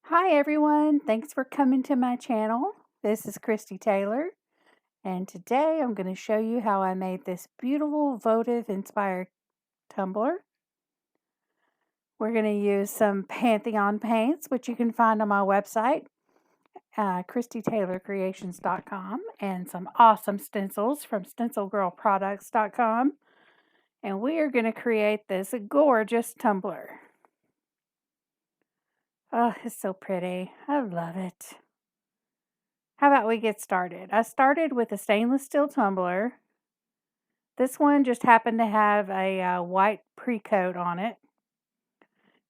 Hi everyone, thanks for coming to my channel. This is Christy Taylor, and today I'm going to show you how I made this beautiful votive inspired tumbler. We're going to use some Pantheon paints, which you can find on my website, ChristyTaylorCreations.com, and some awesome stencils from Stencilgirlproducts.com. And we are going to create this gorgeous tumbler. Oh, it's so pretty. I love it. How about we get started? I started with a stainless steel tumbler. This one just happened to have a white pre-coat on it.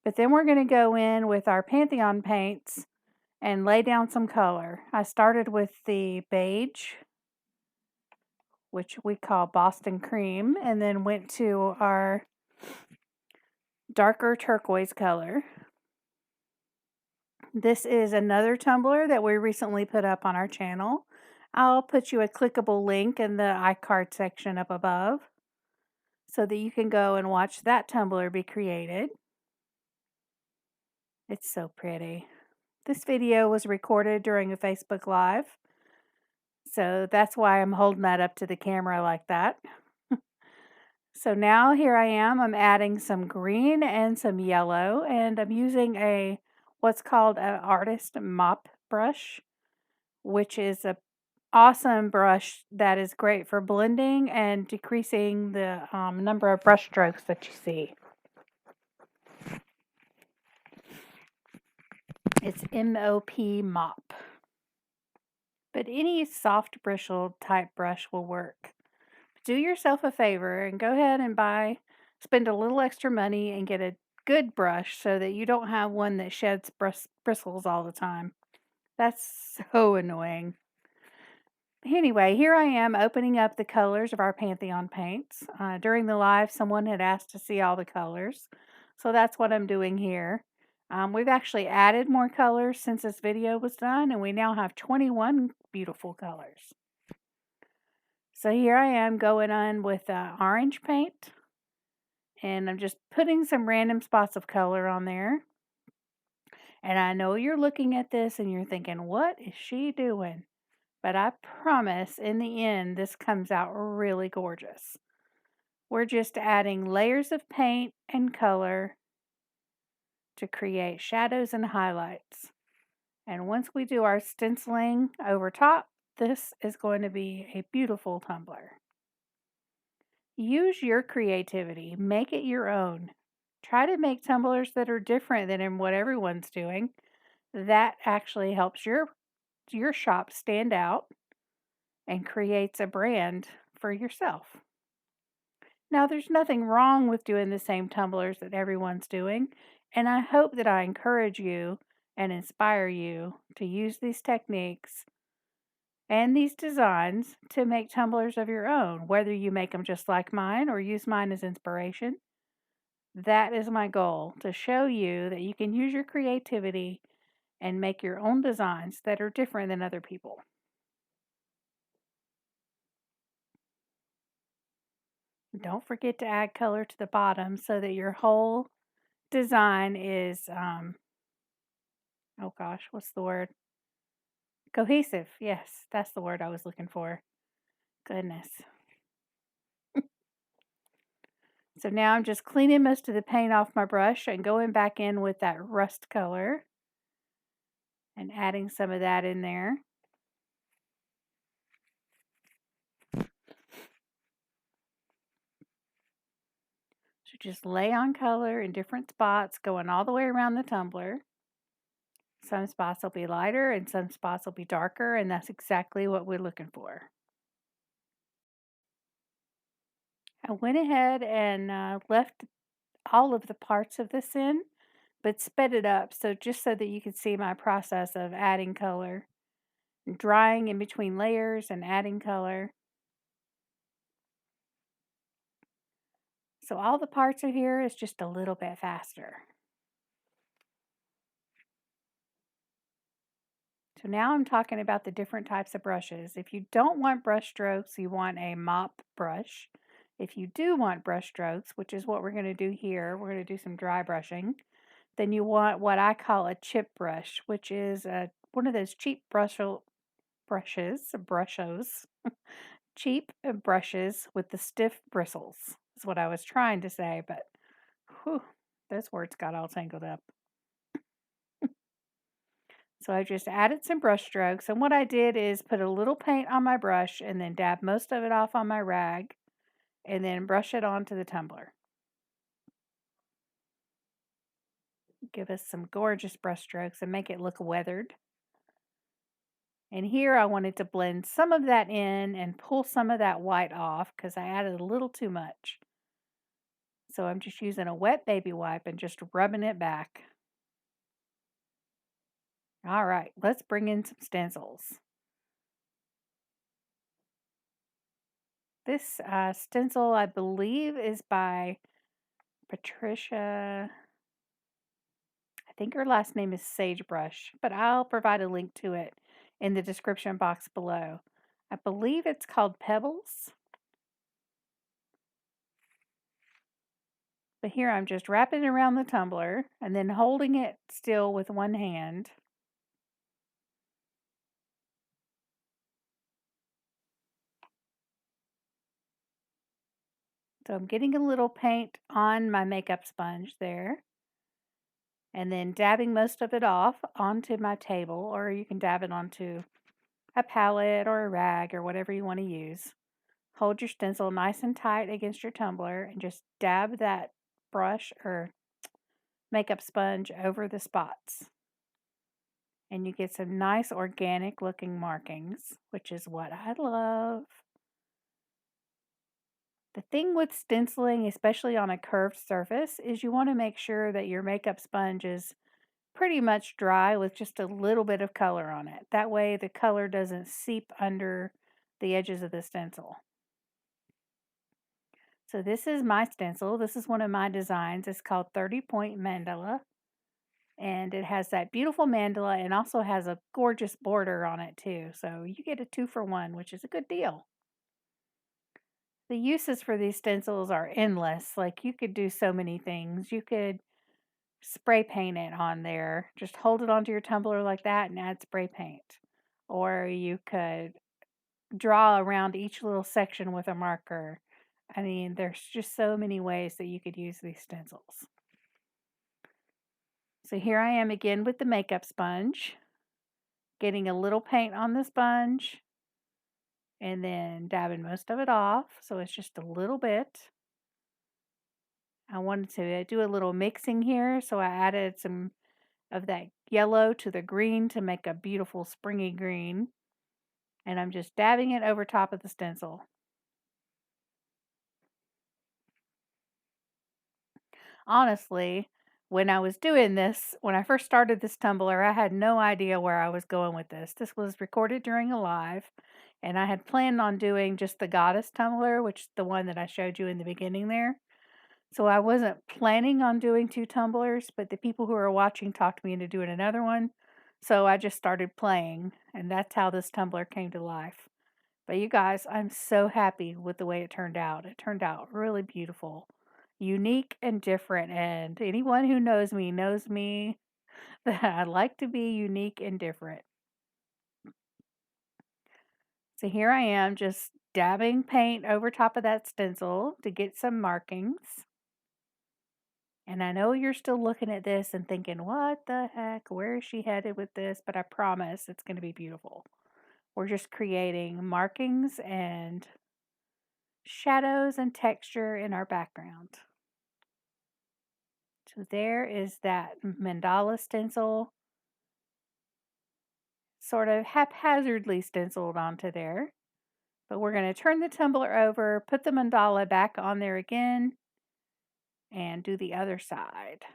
But then we're going to go in with our Pantheon paints and lay down some color. I started with the beige, which we call Boston Cream, and then went to our darker turquoise color. This is another tumbler that we recently put up on our channel. I'll put you a clickable link in the iCard section up above so that you can go and watch that tumbler be created. It's so pretty. This video was recorded during a Facebook Live, so that's why I'm holding that up to the camera like that. So now here I am, I'm adding some green and some yellow, and I'm using what's called an artist mop brush, which is a awesome brush that is great for blending and decreasing the number of brush strokes that you see. It's MOP mop. But any soft bristle type brush will work. Do yourself a favor and go ahead and spend a little extra money and get a good brush so that you don't have one that sheds bristles all the time. That's so annoying. Anyway, here I am opening up the colors of our Pantheon paints. During the live, someone had asked to see all the colors, so that's what I'm doing here. We've actually added more colors since this video was done, and we now have 21 beautiful colors. So here I am going on with orange paint, and I'm just putting some random spots of color on there. And I know you're looking at this and you're thinking, what is she doing? But I promise in the end, this comes out really gorgeous. We're just adding layers of paint and color to create shadows and highlights. And once we do our stenciling over top, this is going to be a beautiful tumbler. Use your creativity, make it your own. Try to make tumblers that are different than in what everyone's doing. That actually helps your shop stand out and creates a brand for yourself. Now, there's nothing wrong with doing the same tumblers that everyone's doing, and I hope that I encourage you and inspire you to use these techniques and these designs to make tumblers of your own, whether you make them just like mine or use mine as inspiration. That is my goal, to show you that you can use your creativity and make your own designs that are different than other people. Don't forget to add color to the bottom so that your whole design is, oh gosh, what's the word? Cohesive. Yes, that's the word I was looking for. Goodness. So now I'm just cleaning most of the paint off my brush and going back in with that rust color and adding some of that in there. So just lay on color in different spots, going all the way around the tumbler. Some spots will be lighter and some spots will be darker, and that's exactly what we're looking for. I went ahead and left all of the parts of this in, but sped it up just so that you could see my process of adding color, drying in between layers and adding color. So all the parts are here, it's just a little bit faster. So now I'm talking about the different types of brushes. If you don't want brush strokes, you want a mop brush. If you do want brush strokes, which is what we're going to do here, we're going to do some dry brushing. then you want what I call a chip brush, which is one of those cheap brushes, cheap brushes with the stiff bristles. Is what I was trying to say, but whew, those words got all tangled up. So I just added some brush strokes, and what I did is put a little paint on my brush and then dab most of it off on my rag and then brush it onto the tumbler. Give us some gorgeous brush strokes and make it look weathered. And here I wanted to blend some of that in and pull some of that white off because I added a little too much. So I'm just using a wet baby wipe and just rubbing it back. All right, let's bring in some stencils. This stencil, I believe, is by Patricia. I think her last name is Sagebrush, but I'll provide a link to it in the description box below. I believe it's called Pebbles. But here I'm just wrapping it around the tumbler and then holding it still with one hand. So I'm getting a little paint on my makeup sponge there. And then dabbing most of it off onto my table, or you can dab it onto a palette or a rag or whatever you want to use. Hold your stencil nice and tight against your tumbler and just dab that brush or makeup sponge over the spots. And you get some nice organic looking markings, which is what I love. The thing with stenciling, especially on a curved surface, is you want to make sure that your makeup sponge is pretty much dry with just a little bit of color on it. That way the color doesn't seep under the edges of the stencil. So this is my stencil. This is one of my designs. It's called 30-point mandala. And it has that beautiful mandala and also has a gorgeous border on it too. So you get a 2-for-1, which is a good deal. The uses for these stencils are endless. Like you could do so many things. You could spray paint it on there. Just hold it onto your tumbler like that and add spray paint. Or you could draw around each little section with a marker. I mean, there's just so many ways that you could use these stencils. So here I am again with the makeup sponge, getting a little paint on the sponge and then dabbing most of it off. So it's just a little bit. I wanted to do a little mixing here, so I added some of that yellow to the green to make a beautiful springy green. And I'm just dabbing it over top of the stencil. Honestly, when I was doing this, when I first started this tumbler, I had no idea where I was going with this. This was recorded during a live, and I had planned on doing just the goddess tumbler, which is the one that I showed you in the beginning there. So I wasn't planning on doing 2 tumblers, but the people who were watching talked me into doing another one. So I just started playing, and that's how this tumbler came to life. But you guys, I'm so happy with the way it turned out. It turned out really beautiful, unique and different. And anyone who knows me that I like to be unique and different. So here I am just dabbing paint over top of that stencil to get some markings. And I know you're still looking at this and thinking, what the heck? Where is she headed with this? But I promise it's going to be beautiful. We're just creating markings and shadows and texture in our background. So there is that mandala stencil, sort of haphazardly stenciled onto there. But we're going to turn the tumbler over, put the mandala back on there again, and do the other side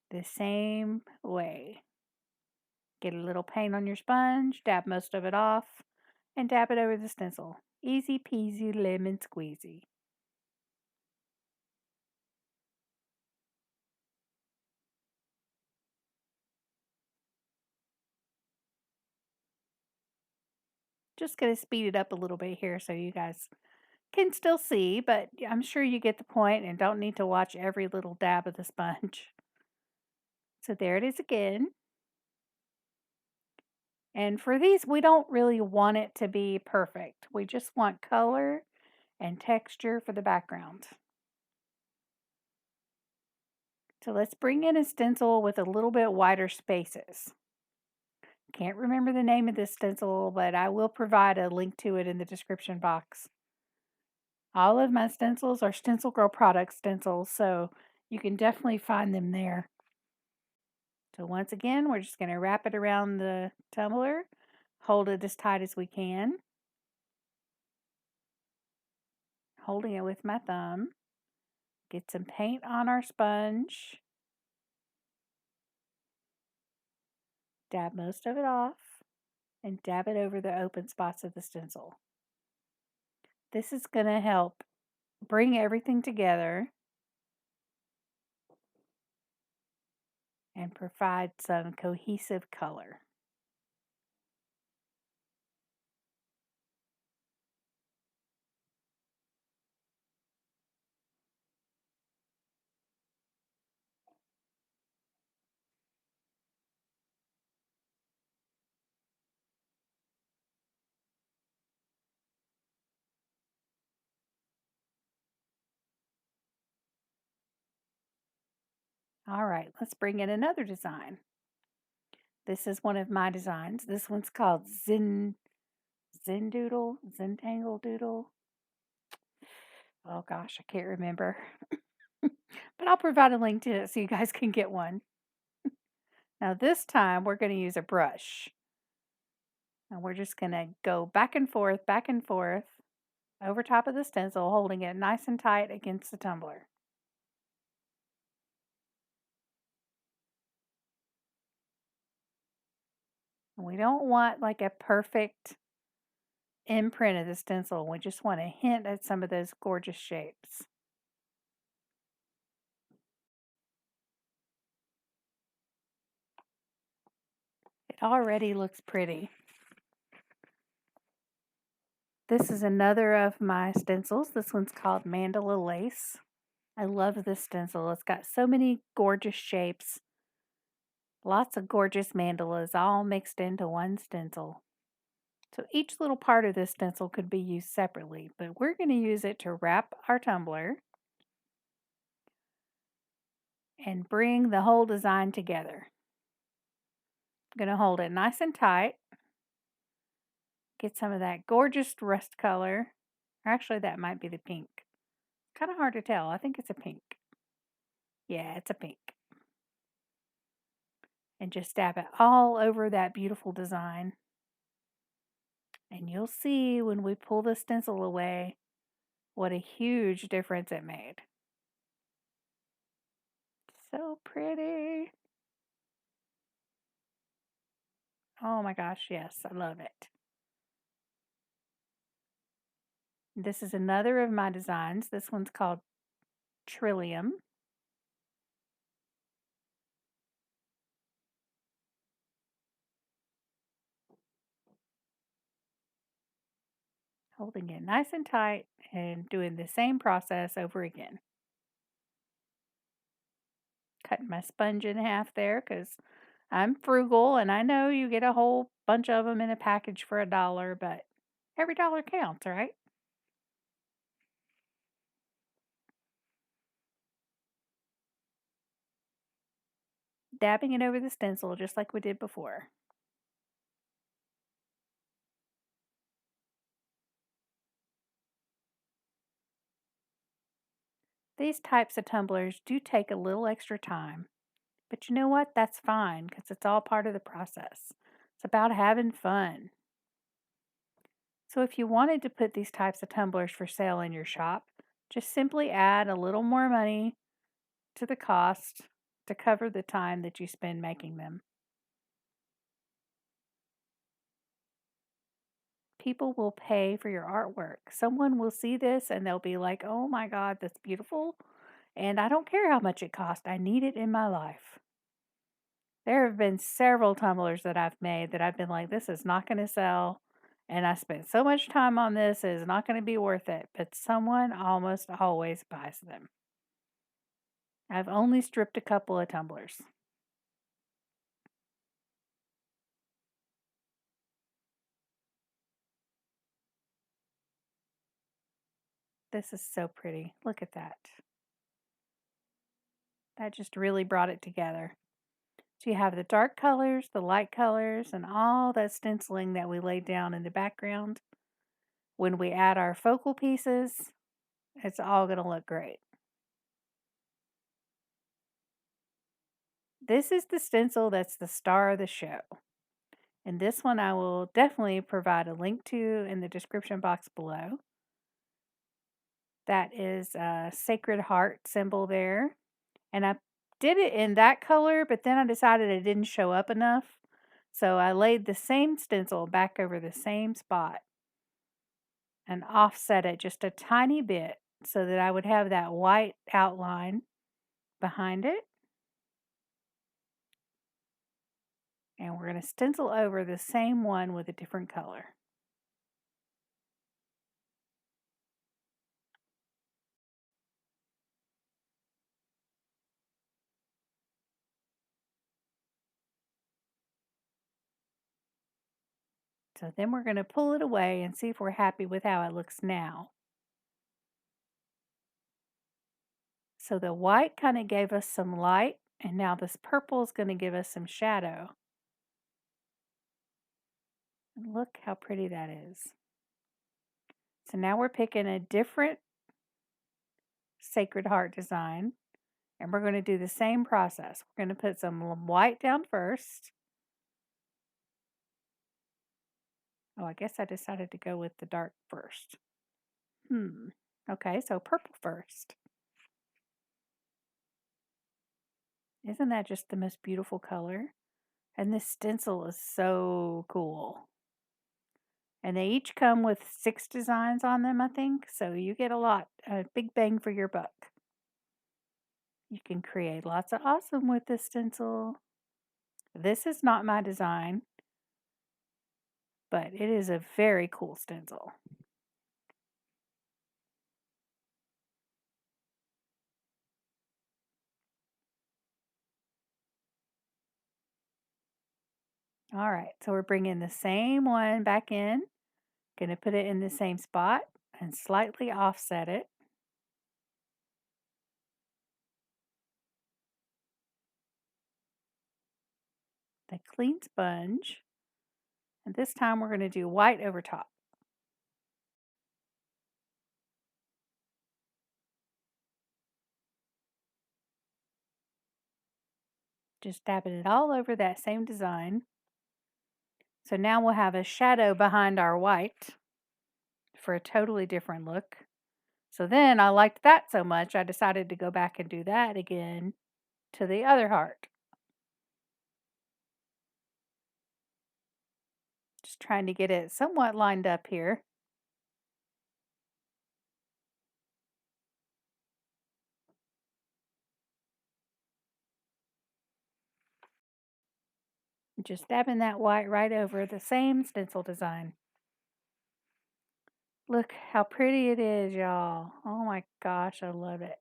the same way. Get a little paint on your sponge, dab most of it off, and dab it over the stencil. Easy peasy lemon squeezy. Just going to speed it up a little bit here so you guys can still see, but I'm sure you get the point and don't need to watch every little dab of the sponge. So there it is again. And for these, we don't really want it to be perfect. We just want color and texture for the background. So let's bring in a stencil with a little bit wider spaces. Can't remember the name of this stencil, but I will provide a link to it in the description box. All of my stencils are Stencilgirl Products stencils, so you can definitely find them there. So once again, we're just going to wrap it around the tumbler, hold it as tight as we can, holding it with my thumb. Get some paint on our sponge. Dab most of it off and dab it over the open spots of the stencil. This is going to help bring everything together and provide some cohesive color. All right, let's bring in another design. This is one of my designs. This one's called Zentangle Doodle. Oh gosh, I can't remember. But I'll provide a link to it so you guys can get one. Now this time we're going to use a brush. And we're just going to go back and forth over top of the stencil, holding it nice and tight against the tumbler. We don't want like a perfect imprint of the stencil. We just want to hint at some of those gorgeous shapes. It already looks pretty. This is another of my stencils. This one's called Mandala Lace. I love this stencil. It's got so many gorgeous shapes. Lots of gorgeous mandalas all mixed into one stencil. So each little part of this stencil could be used separately, but we're going to use it to wrap our tumbler and bring the whole design together. I'm going to hold it nice and tight. Get some of that gorgeous rust color. Or actually, that might be the pink. Kind of hard to tell. I think it's a pink. Yeah, it's a pink. And just dab it all over that beautiful design. And you'll see when we pull the stencil away what a huge difference it made. So pretty. Oh my gosh, yes, I love it. This is another of my designs. This one's called Trillium. Holding it nice and tight and doing the same process over again. Cutting my sponge in half there because I'm frugal and I know you get a whole bunch of them in a package for $1, but every dollar counts, right? Dabbing it over the stencil just like we did before. These types of tumblers do take a little extra time, but you know what? That's fine because it's all part of the process. It's about having fun. So if you wanted to put these types of tumblers for sale in your shop, just simply add a little more money to the cost to cover the time that you spend making them. People will pay for your artwork. Someone will see this and they'll be like, oh my God, that's beautiful. And I don't care how much it costs. I need it in my life. There have been several tumblers that I've made that I've been like, this is not going to sell. And I spent so much time on this, it's not going to be worth it. But someone almost always buys them. I've only stripped a couple of tumblers. This is so pretty. Look at that. That just really brought it together. So you have the dark colors, the light colors, and all that stenciling that we laid down in the background. When we add our focal pieces, it's all going to look great. This is the stencil that's the star of the show. And this one I will definitely provide a link to in the description box below. That is a Sacred Heart symbol there. And I did it in that color, but then I decided it didn't show up enough. So I laid the same stencil back over the same spot and offset it just a tiny bit so that I would have that white outline behind it. And we're going to stencil over the same one with a different color. So then we're going to pull it away and see if we're happy with how it looks now. So the white kind of gave us some light, and now this purple is going to give us some shadow. And look how pretty that is. So now we're picking a different Sacred Heart design, and we're going to do the same process. We're going to put some white down first. Oh, I guess I decided to go with the dark first. Okay, so purple first. Isn't that just the most beautiful color? And this stencil is so cool. And they each come with 6 designs on them, I think. So you get a big bang for your buck. You can create lots of awesome with this stencil. This is not my design, but it is a very cool stencil. All right, so we're bringing the same one back in. Going to put it in the same spot and slightly offset it. The clean sponge. And this time we're going to do white over top. Just dabbing it all over that same design. So now we'll have a shadow behind our white for a totally different look. So then I liked that so much, I decided to go back and do that again to the other heart. Just trying to get it somewhat lined up here. Just dabbing that white right over the same stencil design. Look how pretty it is, y'all. Oh my gosh, I love it.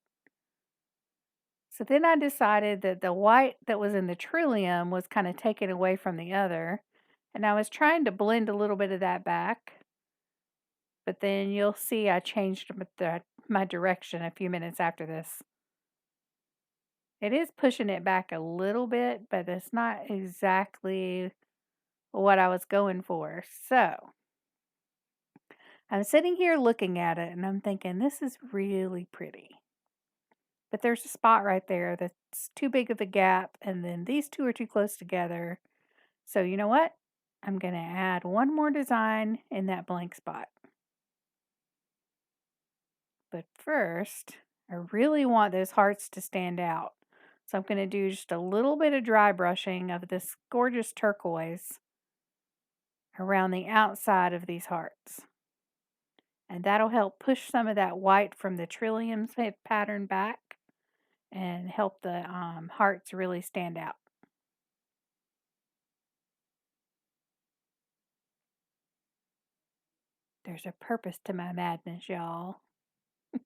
So then I decided that the white that was in the trillium was kind of taken away from the other. And I was trying to blend a little bit of that back. But then you'll see I changed my direction a few minutes after this. It is pushing it back a little bit, but it's not exactly what I was going for. So I'm sitting here looking at it and I'm thinking, this is really pretty. But there's a spot right there that's too big of a gap, and then these two are too close together. So you know what? I'm going to add one more design in that blank spot. But first, I really want those hearts to stand out. So I'm going to do just a little bit of dry brushing of this gorgeous turquoise around the outside of these hearts. And that'll help push some of that white from the trillium pattern back and help the hearts really stand out. There's a purpose to my madness, y'all. At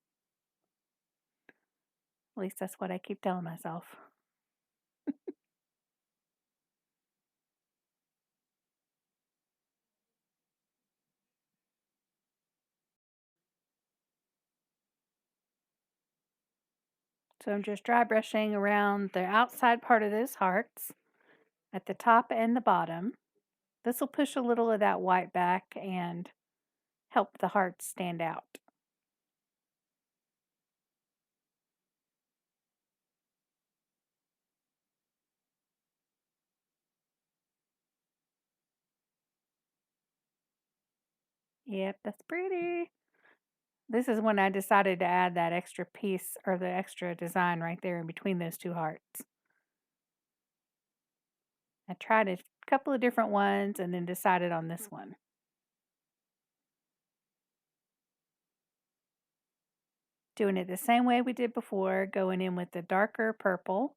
least that's what I keep telling myself. So I'm just dry brushing around the outside part of those hearts at the top and the bottom. This will push a little of that white back and help the hearts stand out. Yep, that's pretty. This is when I decided to add that extra piece or the extra design right there in between those two hearts. I tried a couple of different ones and then decided on this one. Doing it the same way we did before, going in with the darker purple.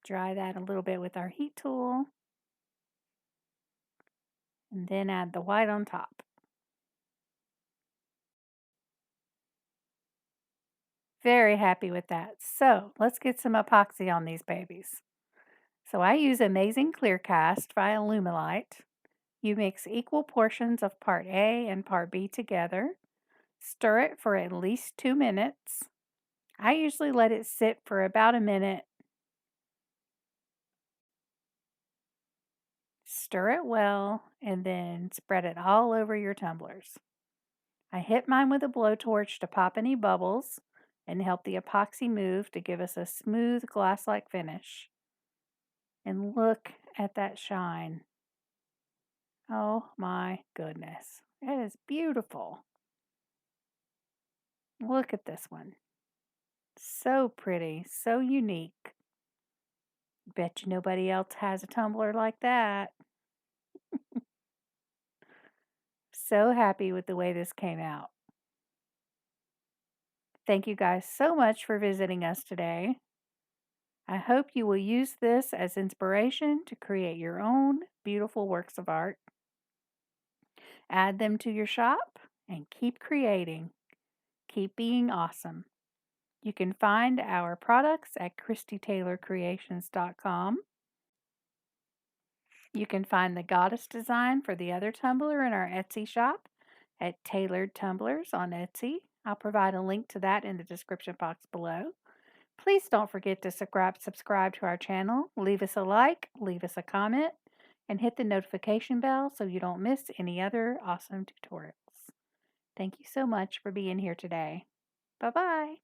Dry that a little bit with our heat tool. And then add the white on top. Very happy with that. So let's get some epoxy on these babies. So I use Amazing Clear Cast by Illumilite. You mix equal portions of part A and part B together. Stir it for at least 2 minutes. I usually let it sit for about a minute. Stir it well and then spread it all over your tumblers. I hit mine with a blowtorch to pop any bubbles and help the epoxy move to give us a smooth glass-like finish. And look at that shine. Oh my goodness. It is beautiful. Look at this one. So pretty, so unique. Bet you nobody else has a tumbler like that. So happy with the way this came out. Thank you guys so much for visiting us today. I hope you will use this as inspiration to create your own beautiful works of art. Add them to your shop and keep creating. Keep being awesome. You can find our products at ChristyTaylorCreations.com. You can find the goddess design for the other tumbler in our Etsy shop at Tailored Tumblers on Etsy. I'll provide a link to that in the description box below. Please don't forget to subscribe to our channel, leave us a like, leave us a comment, and hit the notification bell so you don't miss any other awesome tutorials. Thank you so much for being here today. Bye-bye.